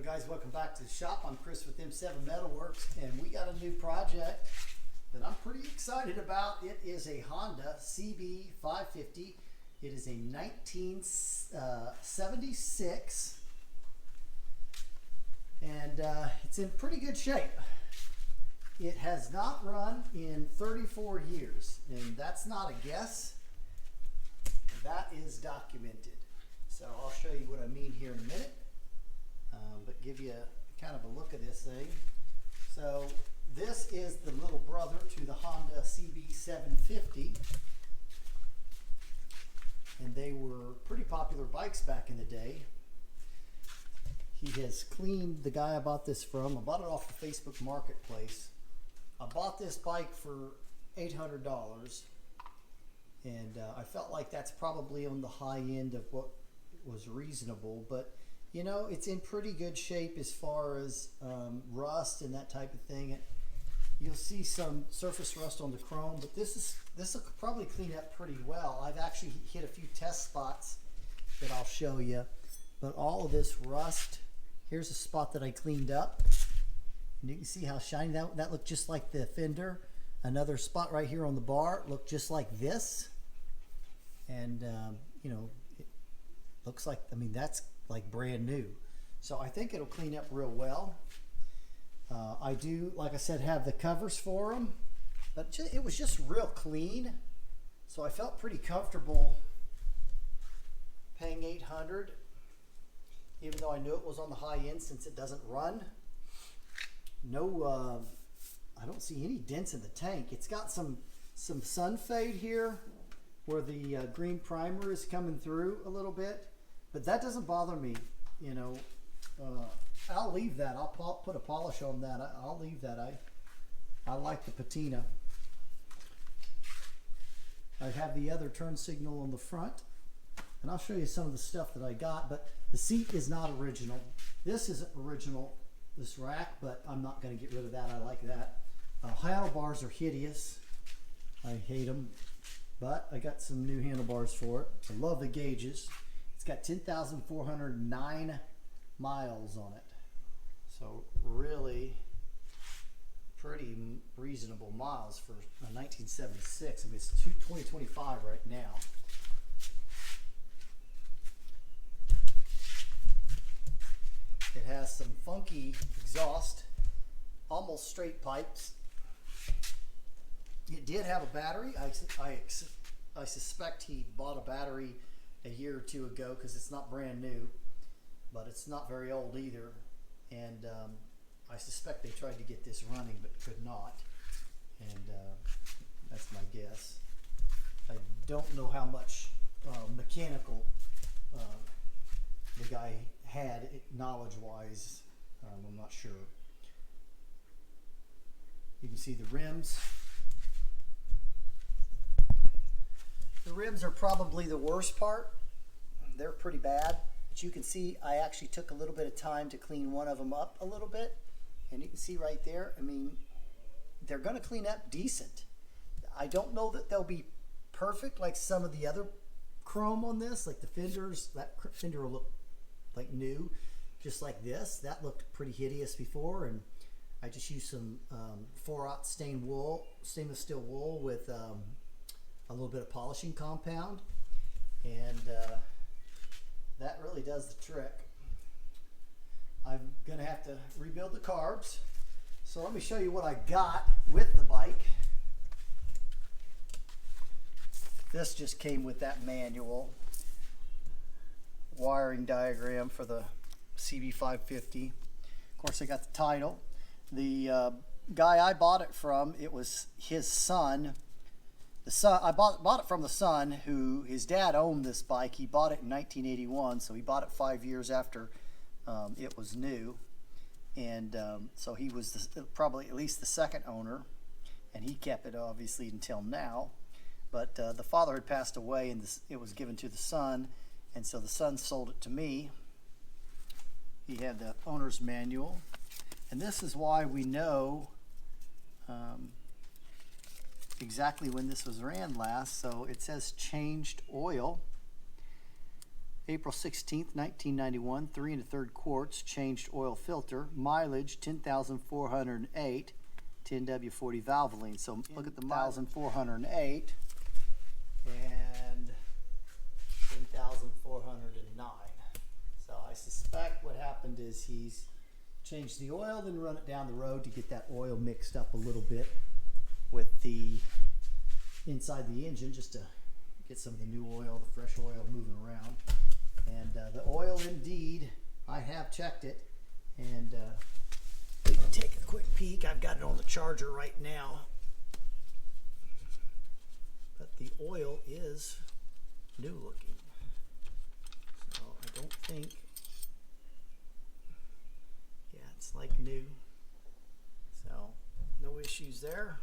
guys, welcome back to the shop. I'm Chris with M7 Metalworks, and we got a new project that I'm pretty excited about. It is a Honda CB550. It is a 1976, and it's in pretty good shape. It has not run in 34 years, and that's not a guess. That is documented. So I'll show you what I mean here in a minute. But give you kind of a look at this thing. So this is the little brother to the Honda CB550, and they were pretty popular bikes back in the day. He has cleaned, the guy I bought this from, I bought it off the Facebook Marketplace. I bought this bike for $800, and I felt like that's probably on the high end of what was reasonable, but you know, it's in pretty good shape as far as rust and that type of thing. You'll see some surface rust on the chrome, but this will probably clean up pretty well. I've actually hit a few test spots that I'll show you, but all of this rust, here's a spot that I cleaned up, and you can see how shiny that looked, just like the fender. Another spot right here on the bar looked just like this, and you know, it looks like, I mean, that's like brand new. So I think it'll clean up real well. I do, like I said, have the covers for them, but it was just real clean. So I felt pretty comfortable paying $800, even though I knew it was on the high end since it doesn't run. No, I don't see any dents in the tank. It's got some sun fade here where the green primer is coming through a little bit. But that doesn't bother me, you know. I'll leave that. I'll put a polish on that. I'll leave that. I like the patina. I have the other turn signal on the front, and I'll show you some of the stuff that I got. But the seat is not original. This isn't original, this rack, but I'm not going to get rid of that. I like that. Handlebars are hideous. I hate them, but I got some new handlebars for it. I love the gauges. It's got 10,409 miles on it. So really pretty reasonable miles for a 1976. I mean, it's 2025 right now. It has some funky exhaust, almost straight pipes. It did have a battery. I suspect he bought a battery a year or two ago because it's not brand new, but it's not very old either, and I suspect they tried to get this running but could not, and that's my guess. I don't know how much mechanical the guy had knowledge-wise. I'm not sure. You can see the rims. The rims are probably the worst part. They're pretty bad, but you can see I actually took a little bit of time to clean one of them up a little bit, and you can see right there, I mean, they're going to clean up decent. I don't know that they'll be perfect like some of the other chrome on this, like the fenders. That fender will look like new, just like this. That looked pretty hideous before, and I just used some 4/0 stainless steel wool with a little bit of polishing compound, and that really does the trick. I'm gonna have to rebuild the carbs, so let me show you what I got with the bike. This just came with that manual wiring diagram for the CB550. Of course, I got the title. The guy I bought it from, it was his son. I bought it from the son, who his dad owned this bike. He bought it in 1981, so he bought it 5 years after it was new, and so he was probably at least the second owner, and he kept it obviously until now. But the father had passed away, and it was given to the son, and so the son sold it to me. He had the owner's manual, and this is why we know exactly when this was ran last. So it says changed oil, April 16th, 1991, 3 1/3 quarts, changed oil filter, mileage 10,408, 10W40 Valvoline. So look at the 1,408 and 10,409. So I suspect what happened is he's changed the oil, then run it down the road to get that oil mixed up a little bit with the inside the engine, just to get some of the new oil, the fresh oil moving around. And the oil, indeed, I have checked it, and we can take a quick peek. I've got it on the charger right now, but the oil is new looking, so I don't think, yeah, it's like new, so no issues there.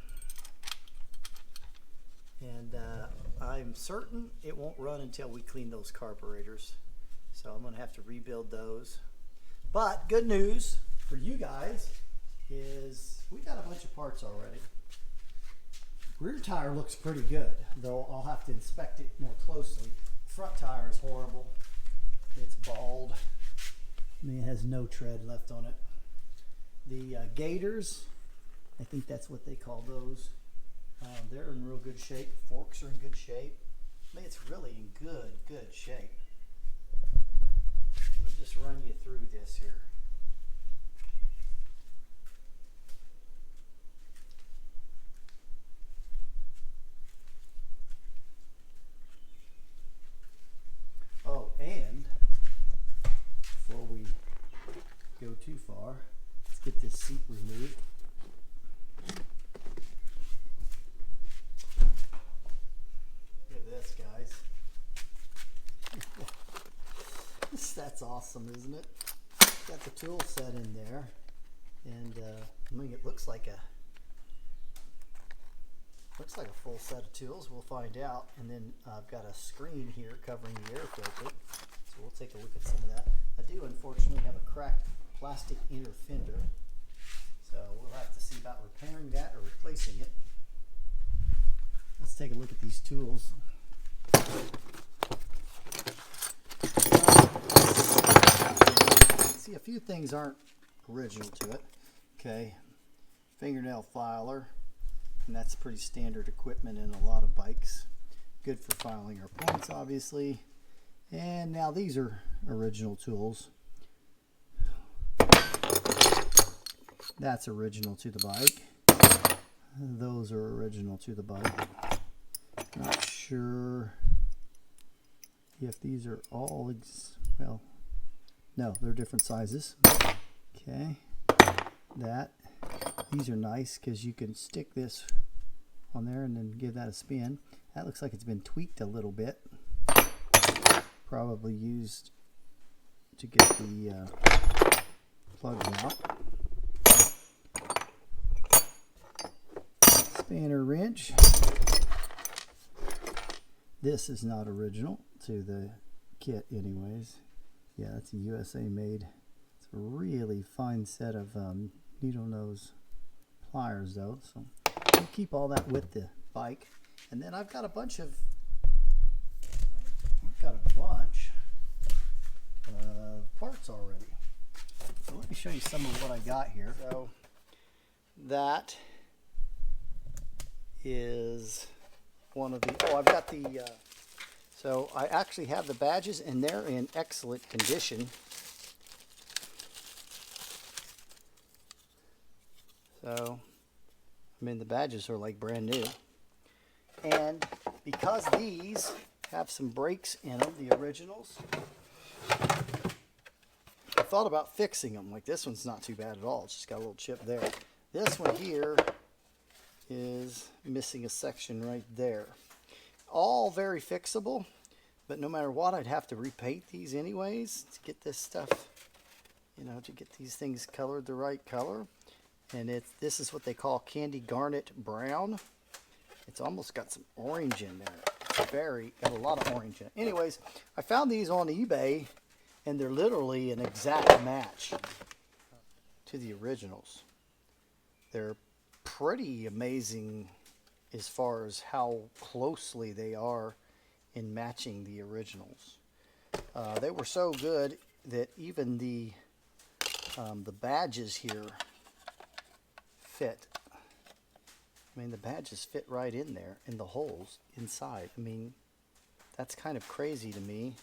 And I'm certain it won't run until we clean those carburetors. So I'm going to have to rebuild those. But good news for you guys is we got a bunch of parts already. Rear tire looks pretty good, though I'll have to inspect it more closely. Front tire is horrible. It's bald. I mean, it has no tread left on it. The gators, I think that's what they call those. They're in real good shape. Forks are in good shape. I mean, it's really in good shape. We'll just run you through this here. Oh, and before we go too far, let's get this seat removed. This, guys. That's awesome, isn't it? Got the tool set in there, and I mean, it looks like a full set of tools. We'll find out. And then I've got a screen here covering the air filter, so we'll take a look at some of that. I do unfortunately have a cracked plastic inner fender, so we'll have to see about repairing that or replacing it. Let's take a look at these tools. See, a few things aren't original to it. Okay, fingernail filer, and that's pretty standard equipment in a lot of bikes. Good for filing our points, obviously. And now these are original tools. That's original to the bike. Those are original to the bike. Not sure if these are all, well, no, they're different sizes. Okay, these are nice because you can stick this on there and then give that a spin. That looks like it's been tweaked a little bit. Probably used to get the plugs out. Spanner wrench. This is not original to the kit anyways. Yeah, it's a USA made. It's a really fine set of needle nose pliers though, so we'll keep all that with the bike. And then I've got a bunch of parts already. So let me show you some of what I got here. So that is one of the, oh, I've got the, so I actually have the badges and they're in excellent condition. So, I mean, the badges are like brand new. And because these have some breaks in them, the originals, I thought about fixing them. Like this one's not too bad at all. It's just got a little chip there. This one here is missing a section right there. All very fixable, but no matter what, I'd have to repaint these anyways to get this stuff, you know, to get these things colored the right color. And this is what they call candy garnet brown. It's almost got some orange in there. It's got a lot of orange in it. Anyways, I found these on eBay, and they're literally an exact match to the originals. They're pretty amazing as far as how closely they are in matching the originals. They were so good that even the badges here fit. I mean, the badges fit right in there, in the holes inside. I mean, that's kind of crazy to me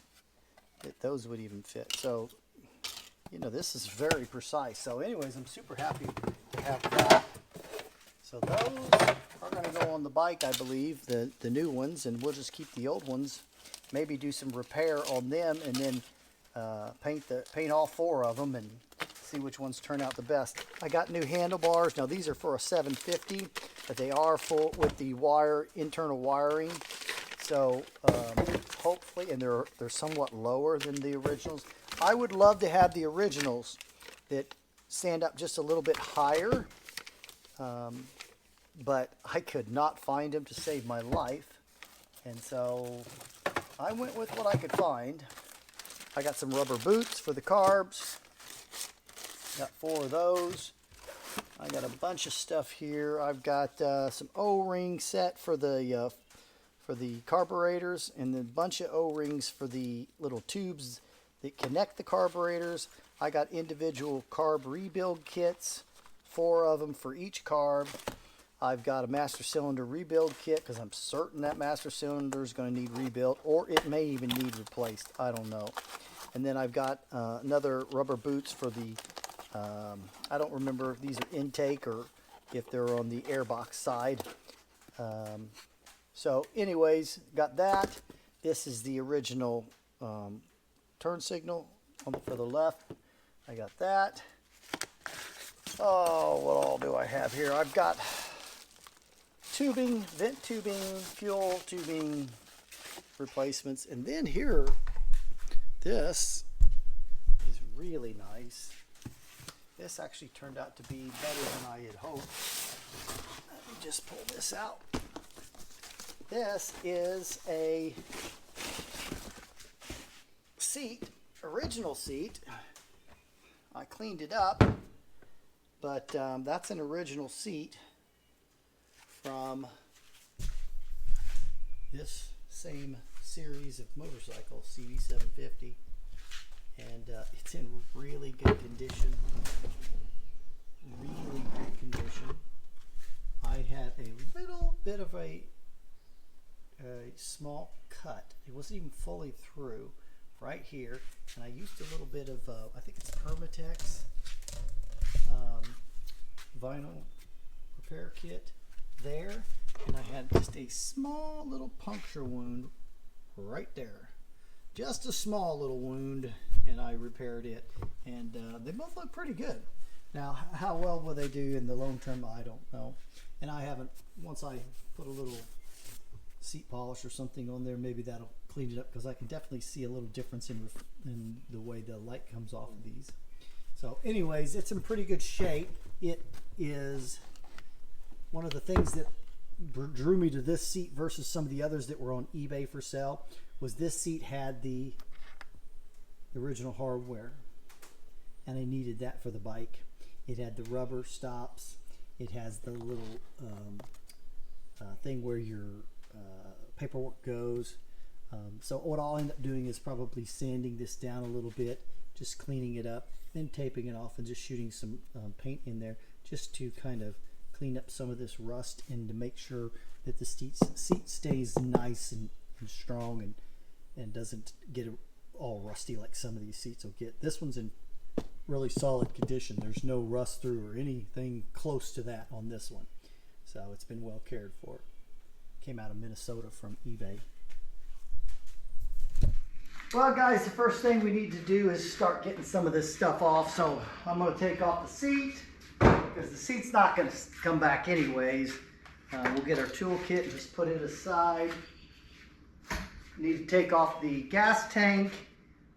that those would even fit. So, you know, this is very precise. So anyways, I'm super happy to have that. So those are going to go on the bike, I believe, the new ones, and we'll just keep the old ones, maybe do some repair on them, and then paint all 4 of them and see which ones turn out the best. I got new handlebars. Now these are for a 750, but they are full with the internal wiring. So hopefully, and they're somewhat lower than the originals. I would love to have the originals that stand up just a little bit higher, but I could not find them to save my life, and so I went with what I could find. I got some rubber boots for the carbs. Got 4 of those. I got a bunch of stuff here. I've got some O-ring set for the carburetors, and then a bunch of O-rings for the little tubes that connect the carburetors. I got individual carb rebuild kits, 4 of them for each carb. I've got a master cylinder rebuild kit because I'm certain that master cylinder is going to need rebuilt, or it may even need replaced. I don't know. And then I've got another rubber boots for the, I don't remember if these are intake or if they're on the airbox side. So anyways, got that. This is the original turn signal for the left. I got that. Oh, what all do I have here? I've got tubing, vent tubing, fuel tubing replacements. And then here, this is really nice. This actually turned out to be better than I had hoped. Let me just pull this out. This is a seat, original seat. I cleaned it up, but that's an original seat from this same series of motorcycles, CB550, and it's in really good condition. Really good condition. I had a little bit of a small cut. It wasn't even fully through right here, and I used a little bit of I think it's Permatex vinyl repair kit there, and I had just a small little puncture wound right there, just a small little wound, and I repaired it, and they both look pretty good. Now, how well will they do in the long term, I don't know, and I haven't, once I put a little seat polish or something on there, maybe that'll clean it up, because I can definitely see a little difference in the way the light comes off of these. So anyways, it's in pretty good shape. It is one of the things that drew me to this seat versus some of the others that were on eBay for sale was this seat had the original hardware, and I needed that for the bike. It had the rubber stops. It has the little thing where your paperwork goes. So what I'll end up doing is probably sanding this down a little bit, just cleaning it up, then taping it off and just shooting some paint in there just to kind of clean up some of this rust and to make sure that the seat stays nice and strong and doesn't get all rusty like some of these seats will get. This one's in really solid condition. There's no rust through or anything close to that on this one. So it's been well cared for. Came out of Minnesota from eBay. Well guys, the first thing we need to do is start getting some of this stuff off. So I'm going to take off the seat, because the seat's not going to come back anyways. We'll get our tool kit and just put it aside. Need to take off the gas tank.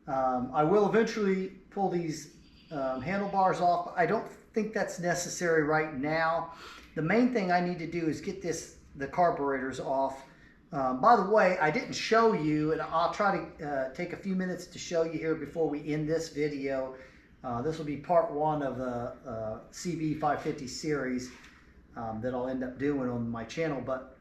I will eventually pull these handlebars off. I don't think that's necessary right now. The main thing I need to do is get the carburetors off. By the way, I didn't show you, and I'll try to take a few minutes to show you here before we end this video. This will be part 1 of the CB550 series that I'll end up doing on my channel, but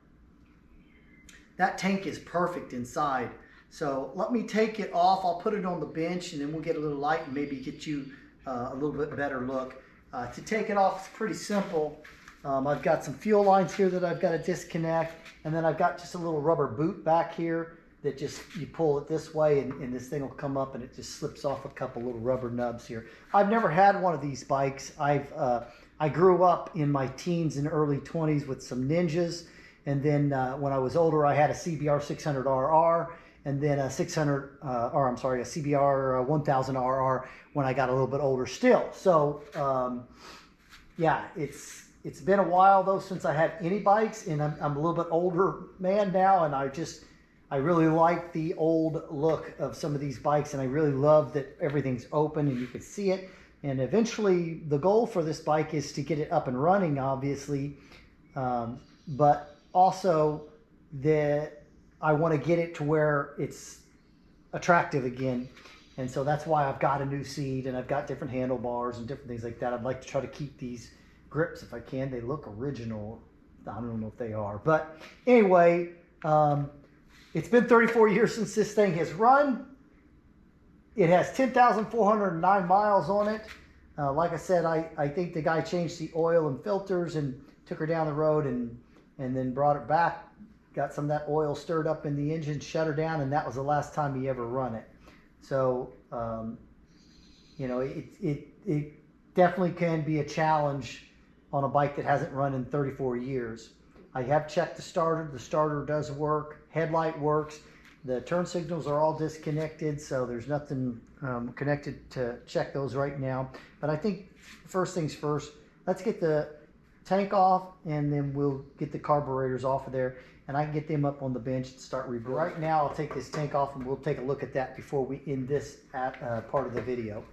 that tank is perfect inside. So let me take it off. I'll put it on the bench and then we'll get a little light and maybe get you a little bit better look. To take it off, it's pretty simple. I've got some fuel lines here that I've got to disconnect, and then I've got just a little rubber boot back here that just, you pull it this way and this thing will come up and it just slips off a couple little rubber nubs here. I've never had one of these bikes. I grew up in my teens and early 20s with some Ninjas, and then when I was older I had a CBR 600RR, and then a CBR 1000 RR when I got a little bit older still. So yeah, it's been a while though since I had any bikes, and I'm a little bit older man now, and I really like the old look of some of these bikes, and I really love that everything's open and you can see it. And eventually the goal for this bike is to get it up and running, obviously, but also that I want to get it to where it's attractive again. And so that's why I've got a new seat and I've got different handlebars and different things like that. I'd like to try to keep these grips if I can. They look original. I don't know if they are, but anyway, it's been 34 years since this thing has run. It has 10,409 miles on it. Like I said, I think the guy changed the oil and filters and took her down the road and then brought it back, got some of that oil stirred up in the engine, shut her down, and that was the last time he ever run it. So, you know, it definitely can be a challenge on a bike that hasn't run in 34 years. I have checked the starter. The starter does work. Headlight works. The turn signals are all disconnected, so there's nothing connected to check those right now. But I think first things first, let's get the tank off, and then we'll get the carburetors off of there, and I can get them up on the bench and start rebuilding. Right now, I'll take this tank off, and we'll take a look at that before we end this part of the video.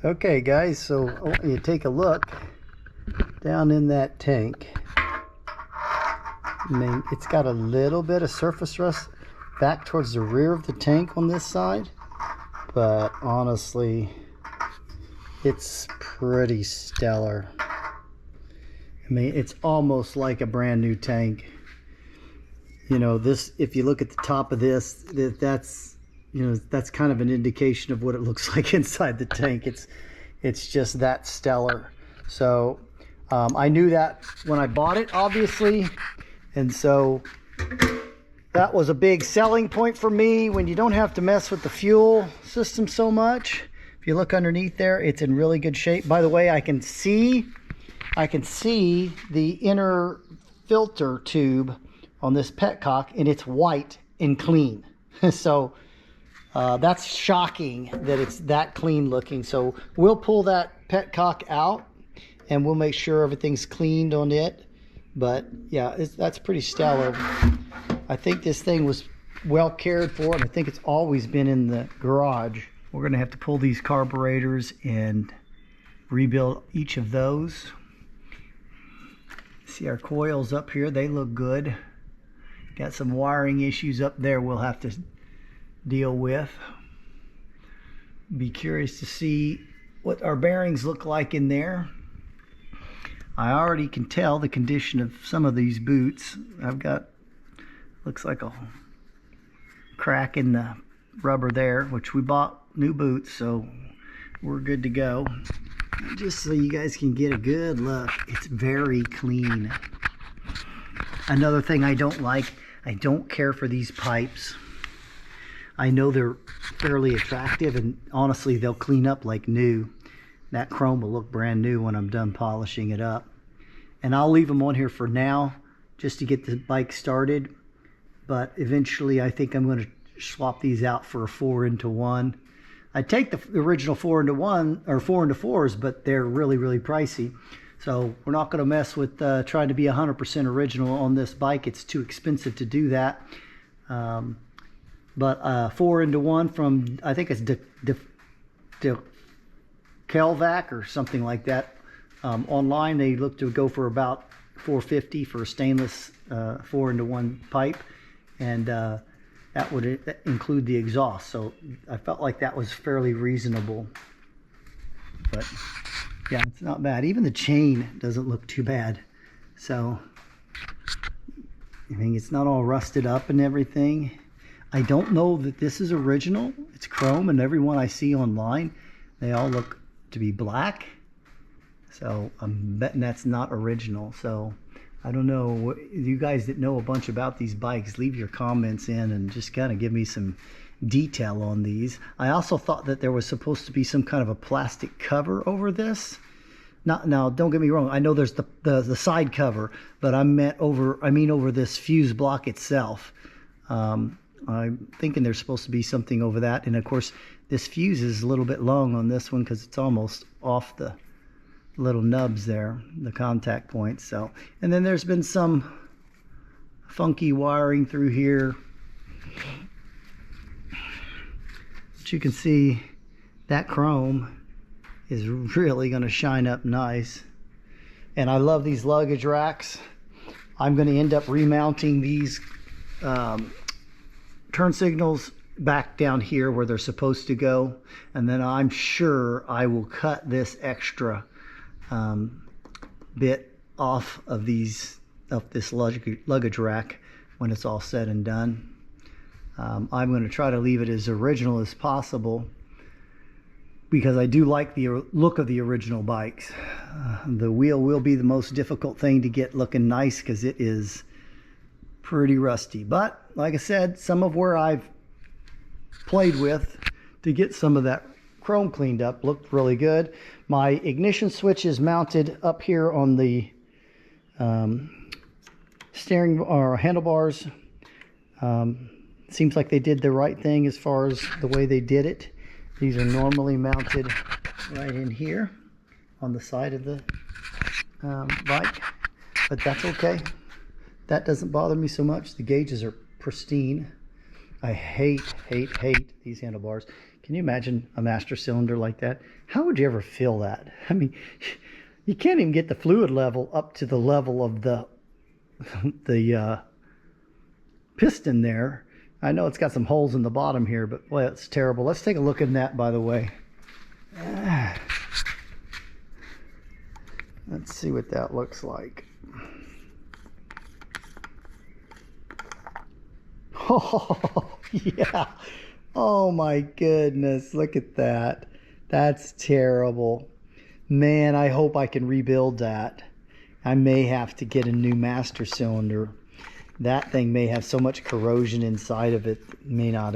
Okay guys, so I want you to take a look down in that tank. I mean, it's got a little bit of surface rust back towards the rear of the tank on this side, but honestly, it's pretty stellar. I mean, it's almost like a brand new tank. You know, this, if you look at the top of this, that's, you know, that's kind of an indication of what it looks like inside the tank. It's just that stellar. So I knew that when I bought it, obviously, and so that was a big selling point for me. When you don't have to mess with the fuel system so much, if you look underneath there, it's in really good shape. By the way, I can see the inner filter tube on this petcock, and it's white and clean. So that's shocking that it's that clean looking. So we'll pull that petcock out and we'll make sure everything's cleaned on it. But yeah, that's pretty stellar. I think this thing was well cared for, and I think it's always been in the garage. We're gonna have to pull these carburetors and rebuild each of those. See our coils up here, they look good. Got some wiring issues up there we'll have to deal with. Be curious to see what our bearings look like in there. I already can tell the condition of some of these boots. I've got, looks like a crack in the rubber there, which we bought new boots, so we're good to go. Just so you guys can get a good look, it's very clean. Another thing I don't like, I don't care for these pipes. I know they're fairly attractive, and honestly they'll clean up like new. That chrome will look brand new when I'm done polishing it up. And I'll leave them on here for now just to get the bike started, but eventually I think I'm going to swap these out for a 4-into-1. I'd take the original 4-into-1 or 4-into-4s, but they're really pricey. So we're not going to mess with trying to be 100% original on this bike. It's too expensive to do that. But 4-into-1 from, I think it's Kelvac or something like that. Online they look to go for about 450 for stainless 4-into-1 pipe, and that would include the exhaust. So I felt like that was fairly reasonable. But yeah, it's not bad. Even the chain doesn't look too bad. So I mean, it's not all rusted up and everything. I don't know that this is original. It's chrome, and everyone I see online, they all look to be black. So I'm betting that's not original. So I don't know. You guys that know a bunch about these bikes, leave your comments in and just kind of give me some detail on these. I also thought that there was supposed to be some kind of a plastic cover over this. Now, don't get me wrong. I know there's the side cover, but I mean over this fuse block itself. I'm thinking there's supposed to be something over that, and of course this fuse is a little bit long on this one because it's almost off the little nubs there, the contact points. So, and then there's been some funky wiring through here. But you can see that chrome is really going to shine up nice. And I love these luggage racks. I'm going to end up remounting these turn signals back down here where they're supposed to go, and then I'm sure I will cut this extra bit off of this luggage rack when it's all said and done. I'm going to try to leave it as original as possible, because I do like the look of the original bikes. The wheel will be the most difficult thing to get looking nice because it is pretty rusty. But like I said, some of where I've played with to get some of that chrome cleaned up looked really good. My ignition switch is mounted up here on the steering or handlebars. Seems like they did the right thing as far as the way they did it. These are normally mounted right in here on the side of the bike, but that's okay. That doesn't bother me so much. The gauges are pristine. I hate these handlebars. Can you imagine a master cylinder like that? How would you ever fill that? I mean, you can't even get the fluid level up to the level of the piston there. I know it's got some holes in the bottom here, but boy, it's terrible. Let's take a look at that, by the way. Let's see what that looks like. Oh, yeah. Oh my goodness, look at that. That's terrible. Man, I hope I can rebuild that. I may have to get a new master cylinder. That thing may have so much corrosion inside of it, it may not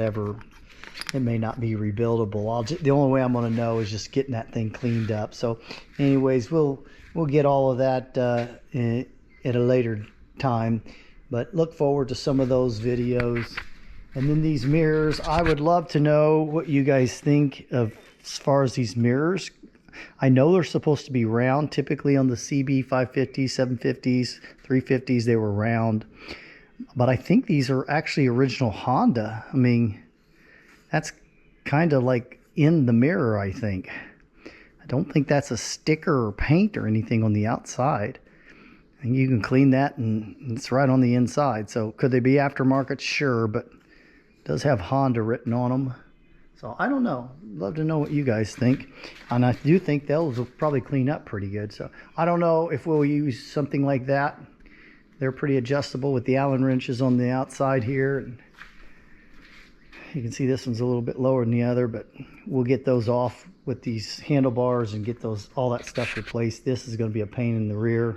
be rebuildable. The only way I'm going to know is just getting that thing cleaned up. So anyways, we'll get all of that at a later time, but look forward to some of those videos. And then these mirrors, I would love to know what you guys think of as far as these mirrors. I know they're supposed to be round. Typically on the CB550, 750s, 350s, they were round. But I think these are actually original Honda. I mean, that's kind of like in the mirror, I think. I don't think that's a sticker or paint or anything on the outside. And you can clean that and it's right on the inside. So could they be aftermarket? Sure, but it does have Honda written on them. So I don't know. Love to know what you guys think. And I do think those will probably clean up pretty good. So I don't know if we'll use something like that. They're pretty adjustable with the Allen wrenches on the outside here. And you can see this one's a little bit lower than the other, but we'll get those off with these handlebars and get all that stuff replaced. This is going to be a pain in the rear,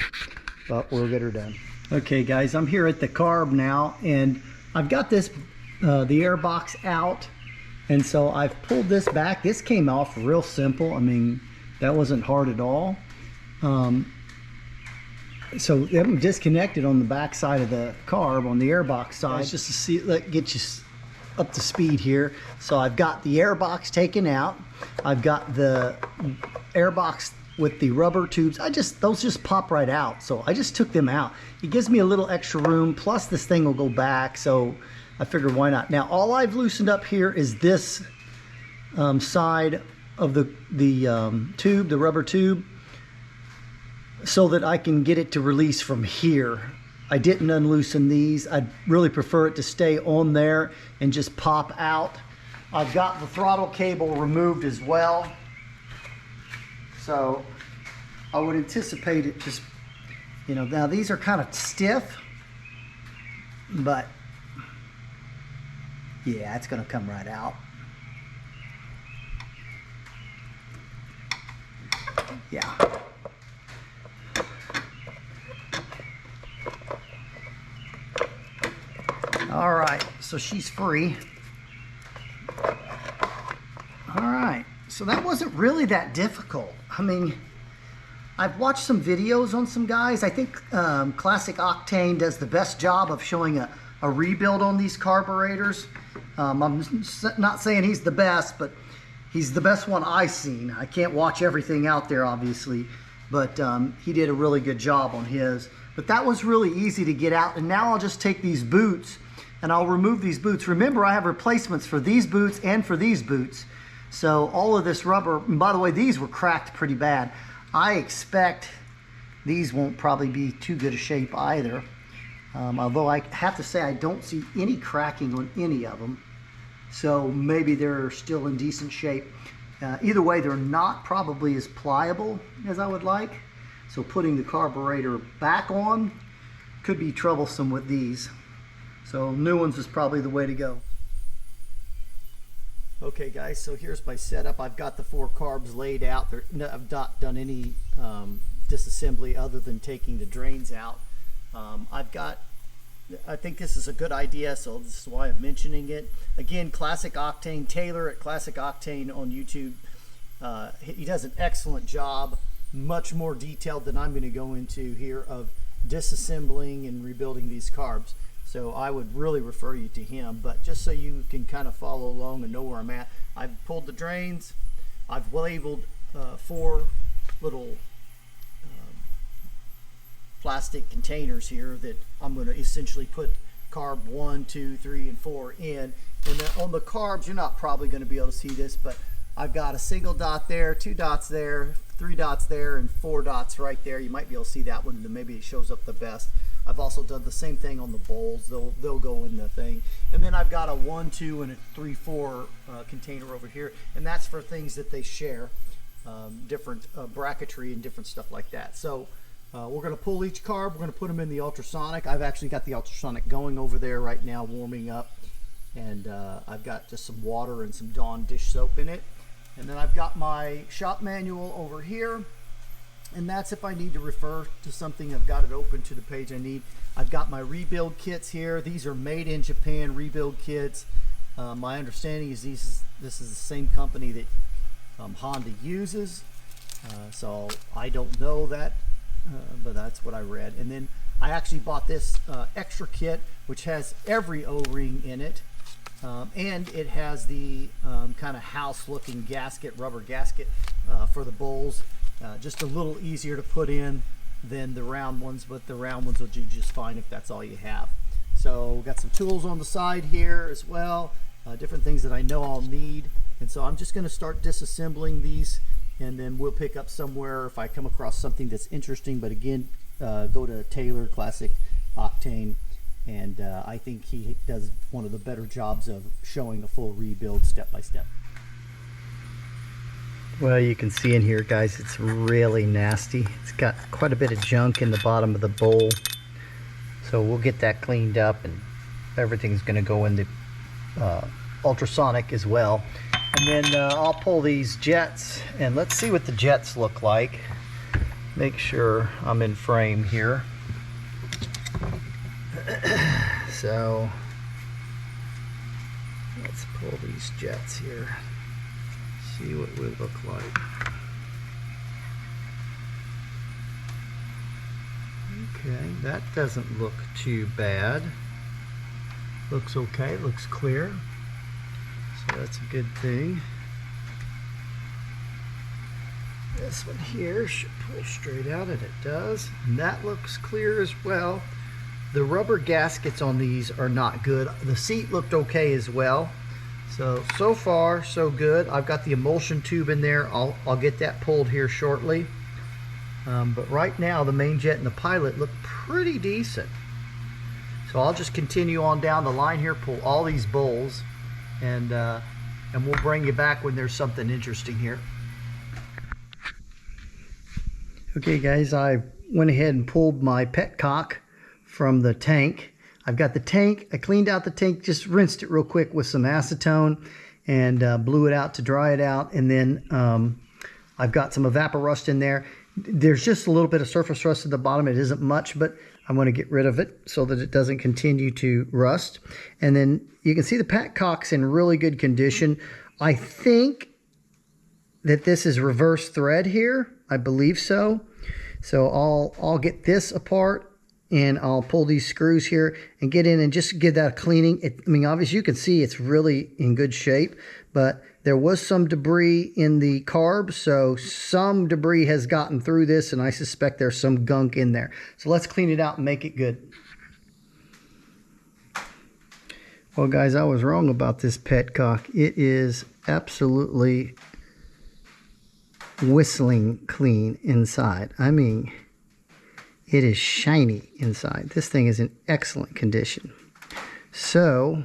but we'll get her done. Okay guys, I'm here at the carb now, and I've got this the airbox out, and so I've pulled this back. This came off real simple. I mean, that wasn't hard at all. So I'm disconnected on the back side of the carb on the airbox side, just to see, get you up to speed here. So I've got the airbox taken out. I've got the airbox with the rubber tubes. Those just pop right out. So I just took them out. It gives me a little extra room, plus this thing will go back. So I figured, why not? Now all I've loosened up here is this side of the tube, the rubber tube. so that I can get it to release from here. I didn't unloosen these. I'd really prefer it to stay on there and just pop out. I've got the throttle cable removed as well. So I would anticipate it just, you know, now these are kind of stiff, but yeah, it's going to come right out. Yeah. All right, so she's free. All right, so that wasn't really that difficult. I mean, I've watched some videos on some guys. I think Classic Octane does the best job of showing a rebuild on these carburetors. I'm not saying he's the best, but he's the best one I've seen. I can't watch everything out there, obviously, but he did a really good job on his. But that was really easy to get out, and now I'll just take these boots and I'll remove these boots. Remember, I have replacements for these boots and for these boots. So all of this rubber, and by the way, these were cracked pretty bad. I expect these won't probably be too good a shape either. Although I have to say I don't see any cracking on any of them. So maybe they're still in decent shape. Either way, they're not probably as pliable as I would like. So putting the carburetor back on could be troublesome with these. So new ones is probably the way to go. Okay guys, so here's my setup. I've got the 4 carbs laid out. I've not done any disassembly other than taking the drains out. I think this is a good idea, so this is why I'm mentioning it. Again, Classic Octane, Taylor at Classic Octane on YouTube. He does an excellent job, much more detailed than I'm going to go into here, of disassembling and rebuilding these carbs. So I would really refer you to him, but just so you can kind of follow along and know where I'm at, I've pulled the drains. I've labeled 4 little plastic containers here that I'm going to essentially put carb 1, 2, 3, and 4 in. And then on the carbs, you're not probably going to be able to see this, but I've got a single dot there, 2 dots there, 3 dots there, and 4 dots right there. You might be able to see that one, and maybe it shows up the best. I've also done the same thing on the bowls. They'll go in the thing. And then I've got a 1, 2, and a 3, 4 container over here, and that's for things that they share, different bracketry and different stuff like that. So we're going to pull each carb. We're going to put them in the ultrasonic. I've actually got the ultrasonic going over there right now, warming up, and I've got just some water and some Dawn dish soap in it. And then I've got my shop manual over here. And that's if I need to refer to something. I've got it open to the page I need. I've got my rebuild kits here. These are made in Japan rebuild kits. My understanding is this is the same company that Honda uses. So I don't know that, but that's what I read. And then I actually bought this extra kit, which has every O-ring in it. And it has the kind of house-looking gasket, rubber gasket for the bowls. Just a little easier to put in than the round ones, but the round ones will do just fine if that's all you have. So we've got some tools on the side here as well, different things that I know I'll need. And so I'm just going to start disassembling these, and then we'll pick up somewhere if I come across something that's interesting. But again, go to Taylor Classic Octane, and I think he does one of the better jobs of showing a full rebuild step by step. Well, you can see in here, guys, it's really nasty. It's got quite a bit of junk in the bottom of the bowl. So we'll get that cleaned up, and everything's going to go in the ultrasonic as well. And then I'll pull these jets, and let's see what the jets look like. Make sure I'm in frame here. So let's pull these jets here. See what we look like. Okay, that doesn't look too bad. Looks okay, looks clear. So that's a good thing. This one here should pull straight out, and it does. And that looks clear as well. The rubber gaskets on these are not good. The seat looked okay as well. So far, so good. I've got the emulsion tube in there. I'll get that pulled here shortly. But right now the main jet and the pilot look pretty decent. So I'll just continue on down the line here, pull all these bowls, and we'll bring you back when there's something interesting here. Okay guys, I went ahead and pulled my petcock from the tank. I've got the tank, I cleaned out the tank, just rinsed it real quick with some acetone and blew it out to dry it out. And then I've got some evaporust in there. There's just a little bit of surface rust at the bottom. It isn't much, but I'm going to get rid of it so that it doesn't continue to rust. And then you can see the petcock's in really good condition. I think that this is reverse thread here. I believe so. So I'll get this apart and I'll pull these screws here and get in and just give that a cleaning. I mean, obviously you can see it's really in good shape, but there was some debris in the carb, so some debris has gotten through this, and I suspect there's some gunk in there. So let's clean it out and make it good. Well guys, I was wrong about this petcock. It is absolutely whistling clean inside. I mean, it is shiny inside. This thing is in excellent condition. So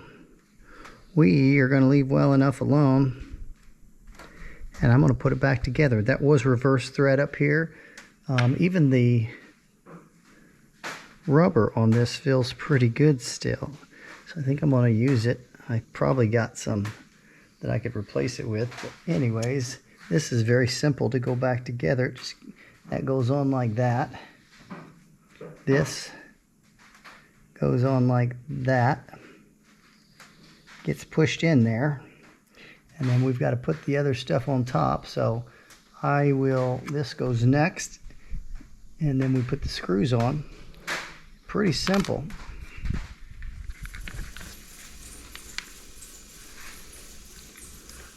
we are going to leave well enough alone, and I'm going to put it back together. That was reverse thread up here. Even the rubber on this feels pretty good still. So I think I'm going to use it. I probably got some that I could replace it with. But anyways, this is very simple to go back together. Just, that goes on like that. This goes on like that. Gets pushed in there. And then we've got to put the other stuff on top. So this goes next. And then we put the screws on. Pretty simple.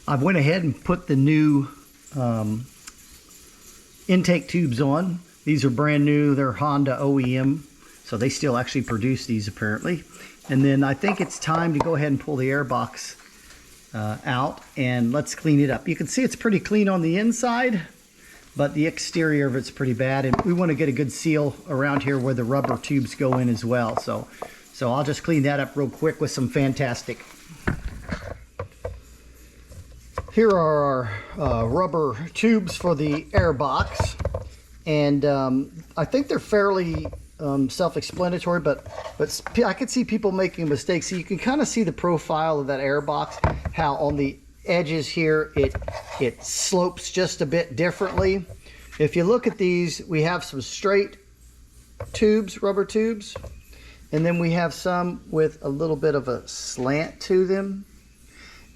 I went ahead and put the new intake tubes on. These are brand new. They're Honda OEM. So they still actually produce these apparently. And then I think it's time to go ahead and pull the airbox out, and let's clean it up. You can see it's pretty clean on the inside, but the exterior of it's pretty bad, and we want to get a good seal around here where the rubber tubes go in as well. So I'll just clean that up real quick with some Fantastic. Here are our rubber tubes for the airbox, and I think they're fairly self-explanatory, but I could see people making mistakes. So you can kind of see the profile of that airbox, how on the edges here it slopes just a bit differently. If you look at these, we have some straight tubes, rubber tubes, and then we have some with a little bit of a slant to them,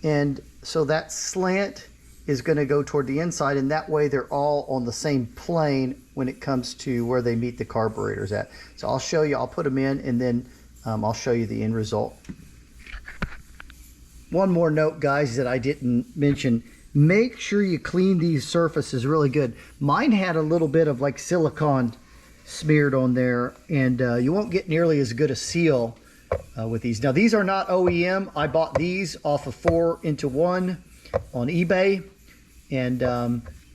and so that slant is going to go toward the inside, and that way they're all on the same plane when it comes to where they meet the carburetors at. So I'll show you, I'll put them in, and then I'll show you the end result. One more note, guys, that I didn't mention. Make sure you clean these surfaces really good. Mine had a little bit of like silicone smeared on there, and you won't get nearly as good a seal with these. Now these are not OEM. I bought these off of 4-into-1 on eBay, and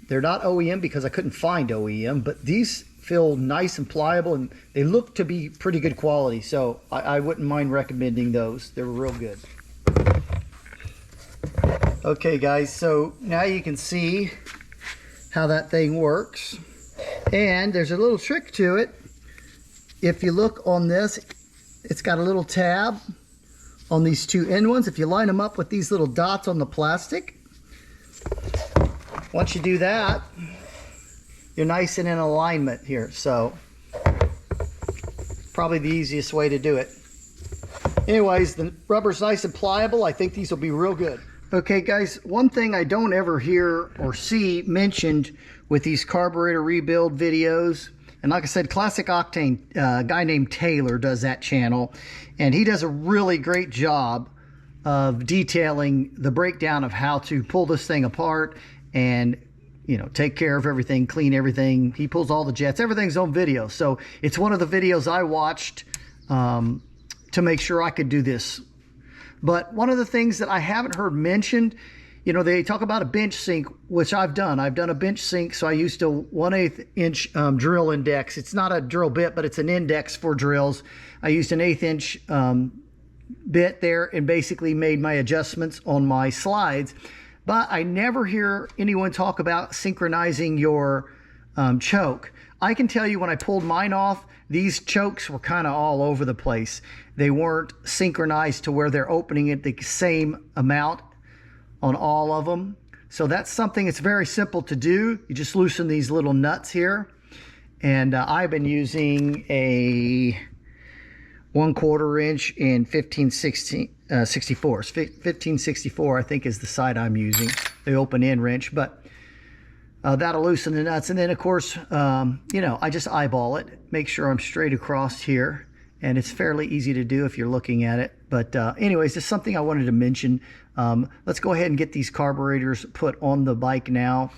they're not OEM because I couldn't find OEM, but these feel nice and pliable, and they look to be pretty good quality, so I wouldn't mind recommending those. They're real good. Okay guys, so now you can see how that thing works, and there's a little trick to it. If you look on this, it's got a little tab on these two end ones. If you line them up with these little dots on the plastic, once you do that, you're nice and in alignment here. So probably the easiest way to do it. Anyways, the rubber's nice and pliable. I think these will be real good. Okay guys, one thing I don't ever hear or see mentioned with these carburetor rebuild videos, and like I said, Classic Octane, a guy named Taylor does that channel, and he does a really great job of detailing the breakdown of how to pull this thing apart and, you know, take care of everything, clean everything. He pulls all the jets, everything's on video. So it's one of the videos I watched to make sure I could do this. But one of the things that I haven't heard mentioned you know, they talk about a bench sink, which I've done. I've done a bench sink, so I used a 1/8 inch drill index. It's not a drill bit, but it's an index for drills. I used an 1/8 inch bit there and basically made my adjustments on my slides. But I never hear anyone talk about synchronizing your choke. I can tell you when I pulled mine off, these chokes were kind of all over the place. They weren't synchronized to where they're opening at the same amount on all of them. So that's something that's very simple to do. You just loosen these little nuts here. And I've been using a 1/4 inch in 1564. 1564 I think is the side I'm using, the open end wrench, but that'll loosen the nuts. And then of course, you know, I just eyeball it, make sure I'm straight across here, and it's fairly easy to do if you're looking at it. But anyways, it's something I wanted to mention. Let's go ahead and get these carburetors put on the bike now.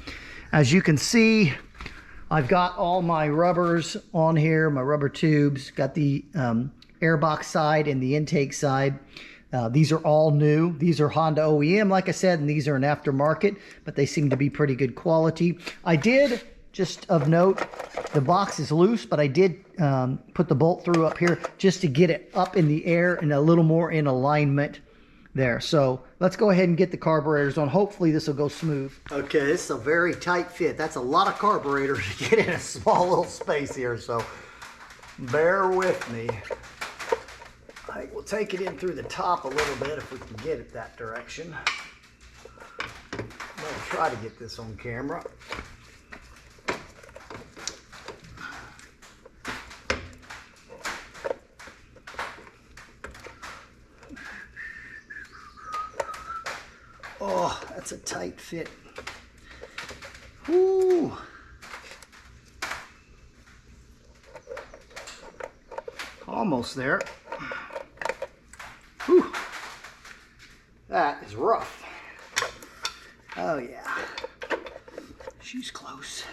As you can see, I've got all my rubbers on here, my rubber tubes, got the airbox side and the intake side. These are all new. These are Honda OEM, like I said, and these are an aftermarket, but they seem to be pretty good quality. I did, just of note, the box is loose, but I did put the bolt through up here just to get it up in the air and a little more in alignment there. So let's go ahead and get the carburetors on. Hopefully this will go smooth. Okay, this is a very tight fit. That's a lot of carburetors to get in a small little space here, so bear with me. I think we'll take it in through the top a little bit if we can get it that direction. I'm going to try to get this on camera. Oh, that's a tight fit. Whoo! Almost there. Whew. That is rough. Oh yeah. She's close.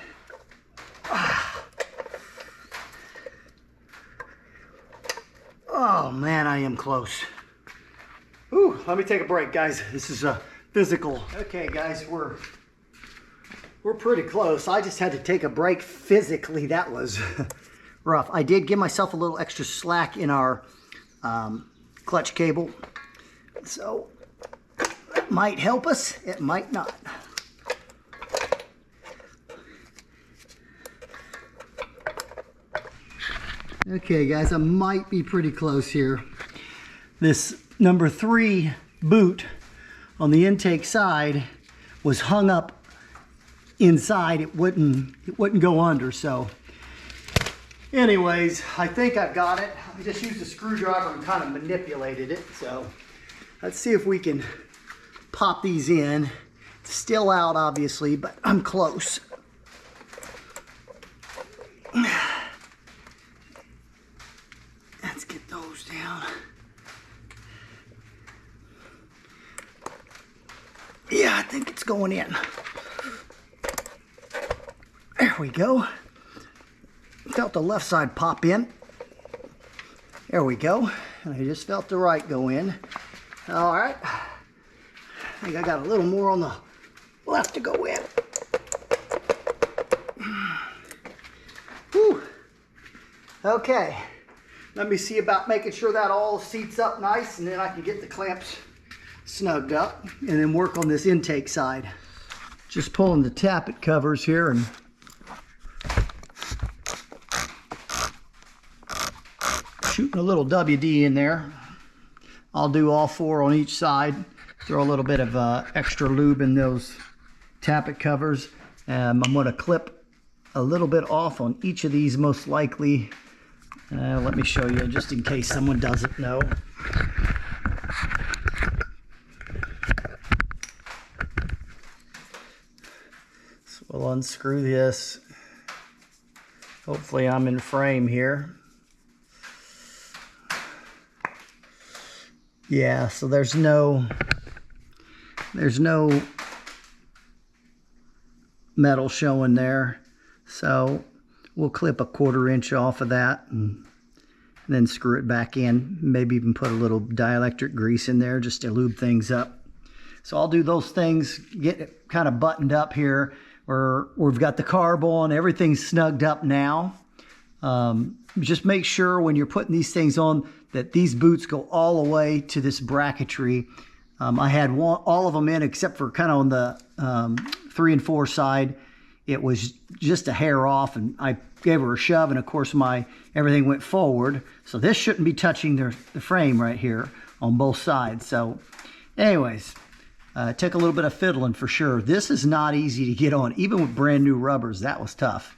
Ah. Oh man, I am close. Ooh, let me take a break, guys. This is a physical. Okay, guys, we're pretty close. I just had to take a break physically. That was rough. I did give myself a little extra slack in our clutch cable, so it might help us, it might not. Okay guys, I might be pretty close here. This number 3 boot on the intake side was hung up inside. It wouldn't go under, so anyways, I think I've got it. I just used a screwdriver and kind of manipulated it. So let's see if we can pop these in. It's still out, obviously, but I'm close. Let's get those down. Yeah, I think it's going in. There we go. Felt the left side pop in. There we go. And I just felt the right go in. All right. I think I got a little more on the left to go in. Whew. Okay. Let me see about making sure that all seats up nice, and then I can get the clamps snugged up and then work on this intake side. Just pulling the tappet covers here and shooting a little WD in there. I'll do all 4 on each side. Throw a little bit of extra lube in those tappet covers. I'm going to clip a little bit off on each of these most likely. Let me show you just in case someone doesn't know. So we'll unscrew this. Hopefully I'm in frame here. Yeah, so there's no metal showing there. So we'll clip a 1/4 inch off of that and then screw it back in. Maybe even put a little dielectric grease in there just to lube things up. So I'll do those things, get it kind of buttoned up here, where we've got the carb on, everything's snugged up now. Just make sure when you're putting these things on that these boots go all the way to this bracketry. I had all of them in except for kind of on the 3 and 4 side. It was just a hair off, and I gave her a shove, and of course everything went forward. So this shouldn't be touching the frame right here on both sides. So anyways, it took a little bit of fiddling for sure. This is not easy to get on, even with brand new rubbers. That was tough.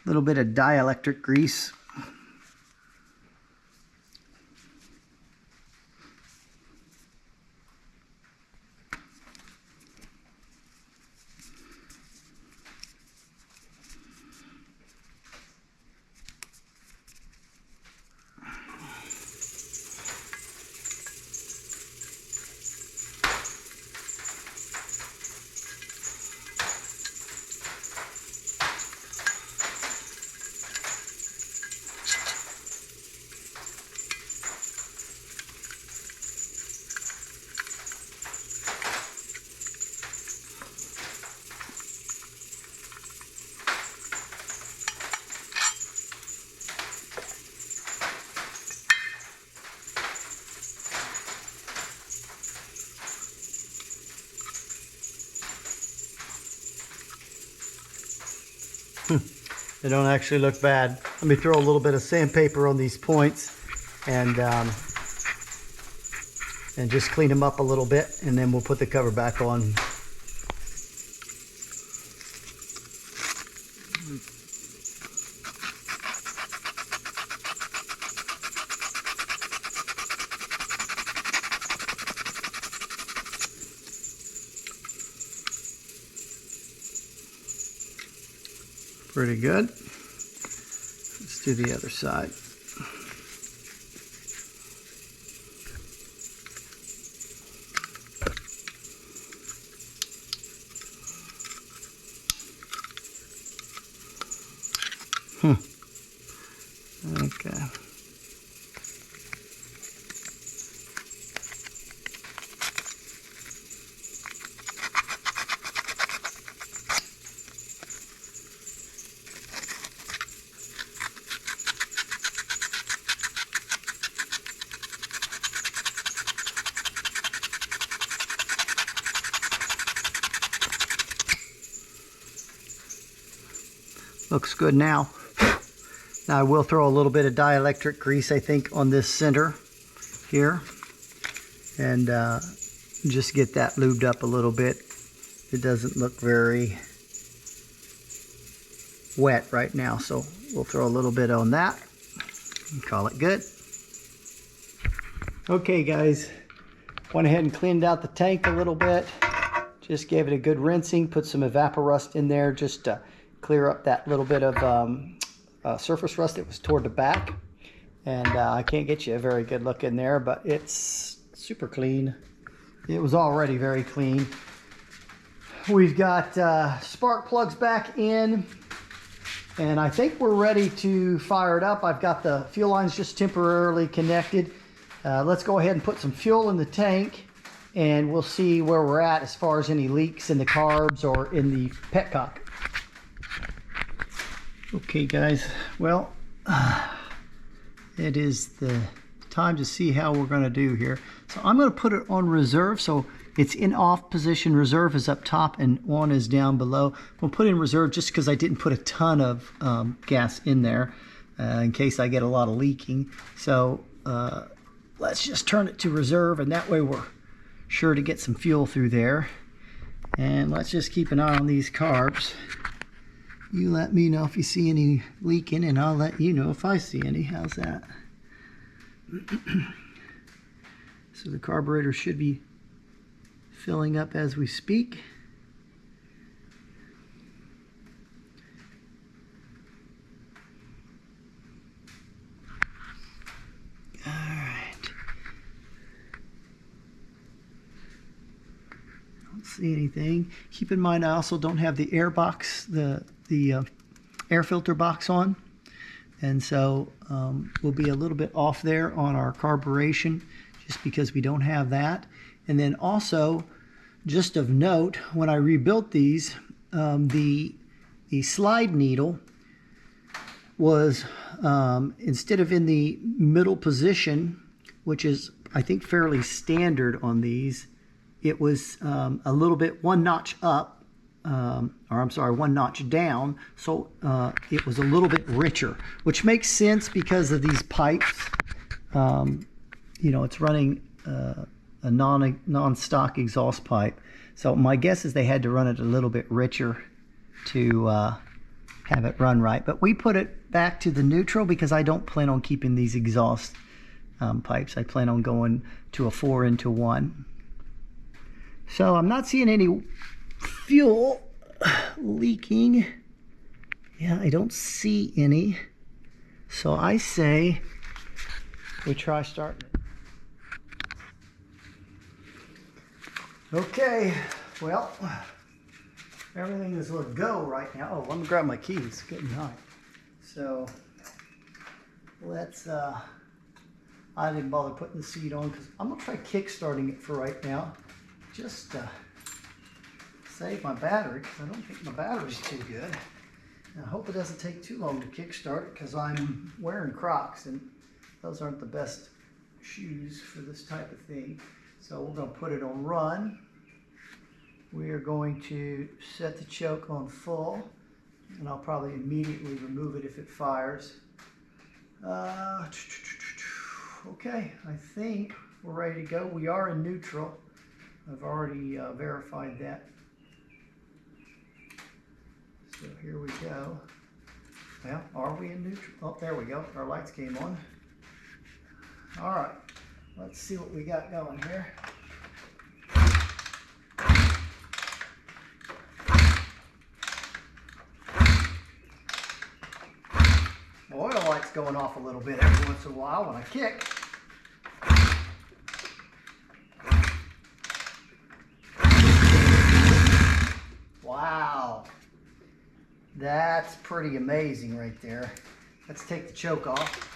A little bit of dielectric grease. They don't actually look bad. Let me throw a little bit of sandpaper on these points and just clean them up a little bit, and then we'll put the cover back on. Pretty good. Let's do the other side. Okay. Looks good now. Now I will throw a little bit of dielectric grease, I think, on this center here, and just get that lubed up a little bit. It doesn't look very wet right now, so we'll throw a little bit on that and call it good. Okay guys, went ahead and cleaned out the tank a little bit. Just gave it a good rinsing, put some evaporust in there just to clear up that little bit of surface rust that was toward the back. And I can't get you a very good look in there, but it's super clean. It was already very clean. We've got spark plugs back in, and I think we're ready to fire it up. I've got the fuel lines just temporarily connected. Let's go ahead and put some fuel in the tank, and we'll see where we're at as far as any leaks in the carbs or in the petcock. Okay guys, well, it is the time to see how we're going to do here. So I'm going to put it on reserve, so it's in off position. Reserve is up top and on is down below. We'll put it in reserve just because I didn't put a ton of gas in there in case I get a lot of leaking. So let's just turn it to reserve, and that way we're sure to get some fuel through there. And let's just keep an eye on these carbs. You let me know if you see any leaking, and I'll let you know if I see any. How's that? So the carburetor should be filling up as we speak. see anything. Keep in mind, I also don't have the air box, the air filter box on. And so we'll be a little bit off there on our carburation just because we don't have that. And then also, just of note, when I rebuilt these, the slide needle was, instead of in the middle position, which is, I think, fairly standard on these, it was a little bit one notch up, or I'm sorry, one notch down, so it was a little bit richer, which makes sense because of these pipes. You know, it's running a non-stock exhaust pipe, so my guess is they had to run it a little bit richer to have it run right. But we put it back to the neutral because I don't plan on keeping these exhaust pipes. I plan on going to a 4-into-1. So I'm not seeing any fuel leaking. Yeah, I don't see any. So I say we try starting it. Okay, well, everything is a go right now. Oh, let me grab my keys. It's getting hot. So let's, I didn't bother putting the seat on because I'm going to try kick-starting it for right now. Just save my battery because I don't think my battery's too good. And I hope it doesn't take too long to kickstart it because I'm wearing Crocs and those aren't the best shoes for this type of thing. So we're going to put it on run. We are going to set the choke on full, and I'll probably immediately remove it if it fires. Okay, I think we're ready to go. We are in neutral. I've already verified that. So here we go. Well, are we in neutral? Oh, there we go. Our lights came on. All right, let's see what we got going here. The oil light's going off a little bit every once in a while when I kick. Wow, that's pretty amazing right there. Let's take the choke off.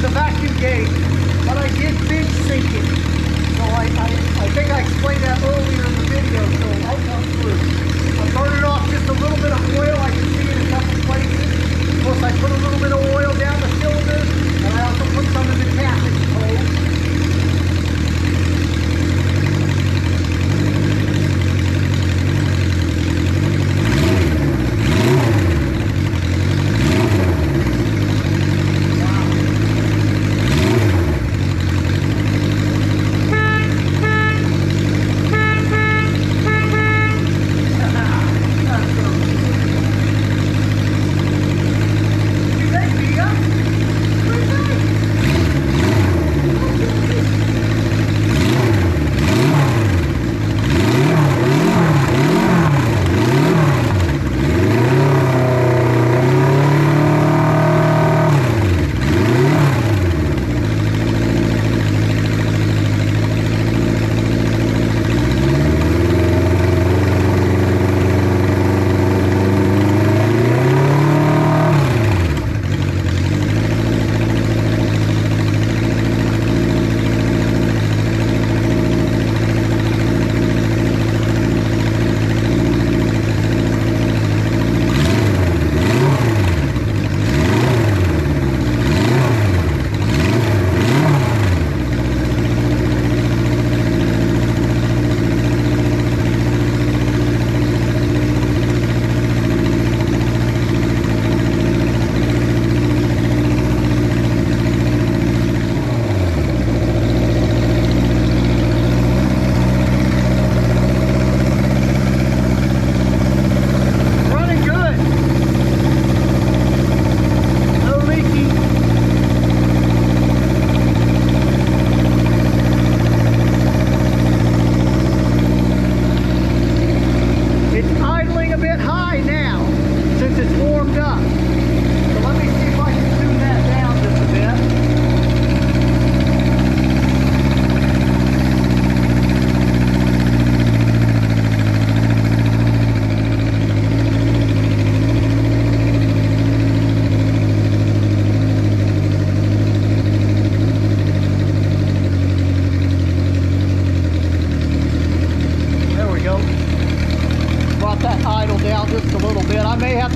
the vacuum gauge, but I did bench sink it. So I think I explained that earlier in the video, so I'll come through. I started off just a little bit of oil, I can see in a couple places. Of course, I put a little bit of oil down the cylinder, and I also put some in the tapping hose.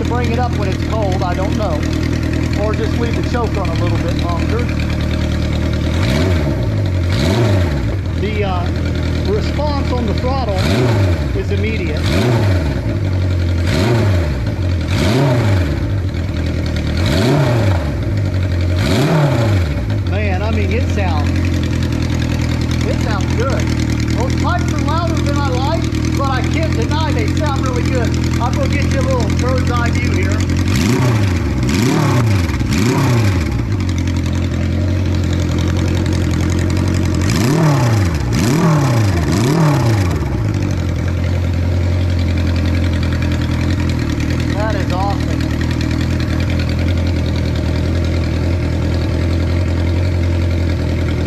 Bring it up when it's cold, I don't know. Or just leave the choke on a little bit longer. The response on the throttle is immediate. Man, I mean, it sounds good. Those pipes are louder than I like, but I can't deny they sound really good. I'm going to get you a little bird's eye view here. That is awesome.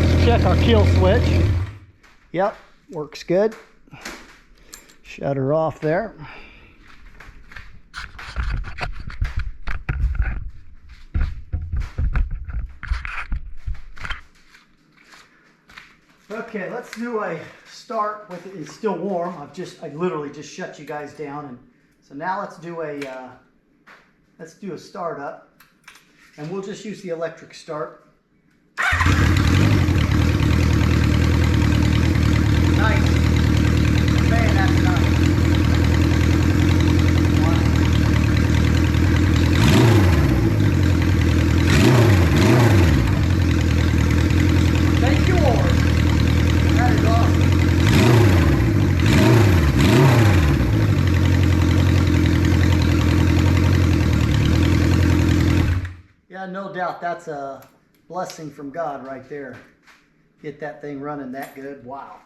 Let's check our kill switch. Yep, works good. Shut her off there. Okay, let's do a start with it. It's still warm. I literally just shut you guys down, and so now let's do a startup, and we'll just use the electric start. Nice. Man, that's nice. Thank you, Lord. That is awesome. Yeah, no doubt that's a blessing from God right there. Get that thing running that good. Wow.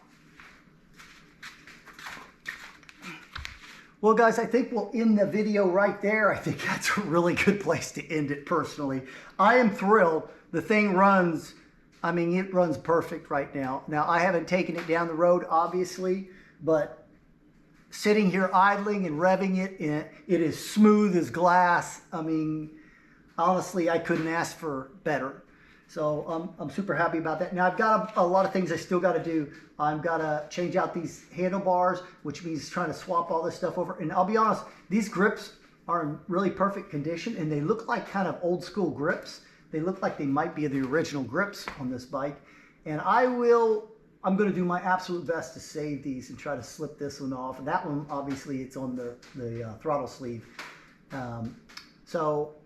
Well, guys, I think we'll end the video right there. I think that's a really good place to end it personally. I am thrilled. The thing runs, I mean, it runs perfect right now. Now, I haven't taken it down the road, obviously, but sitting here idling and revving it, it is smooth as glass. I mean, honestly, I couldn't ask for better. So I'm super happy about that. Now I've got a lot of things I still got to do. I've got to change out these handlebars, which means trying to swap all this stuff over. And I'll be honest, these grips are in really perfect condition, and they look like kind of old school grips. They look like they might be the original grips on this bike. And I'm going to do my absolute best to save these and try to slip this one off. And that one, obviously, it's on the throttle sleeve. So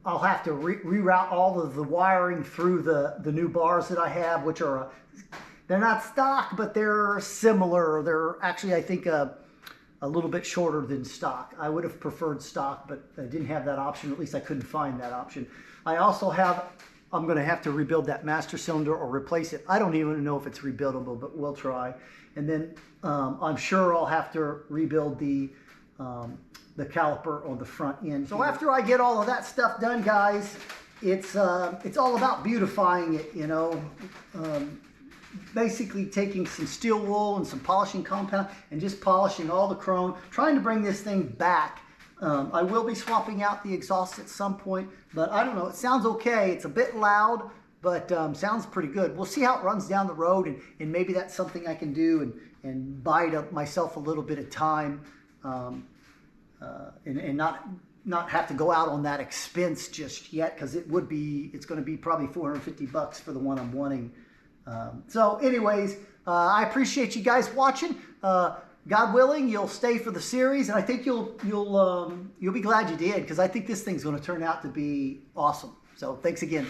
I'll have to reroute all of the wiring through the new bars that I have, which are, they're not stock, but they're similar. They're actually, I think, a little bit shorter than stock. I would have preferred stock, but I didn't have that option. At least I couldn't find that option. I also I'm going to have to rebuild that master cylinder or replace it. I don't even know if it's rebuildable, but we'll try. And then I'm sure I'll have to rebuild the caliper on the front end. So after I get all of that stuff done, guys, it's all about beautifying it, you know. Basically taking some steel wool and some polishing compound and just polishing all the chrome, trying to bring this thing back. I will be swapping out the exhaust at some point, but I don't know, it sounds okay. It's a bit loud, but sounds pretty good. We'll see how it runs down the road, and maybe that's something I can do and bide up myself a little bit of time, and not have to go out on that expense just yet, because it's going to be probably $450 for the one I'm wanting. So anyways, I appreciate you guys watching. God willing, you'll stay for the series, and I think you'll be glad you did, because I think this thing's going to turn out to be awesome. So thanks again.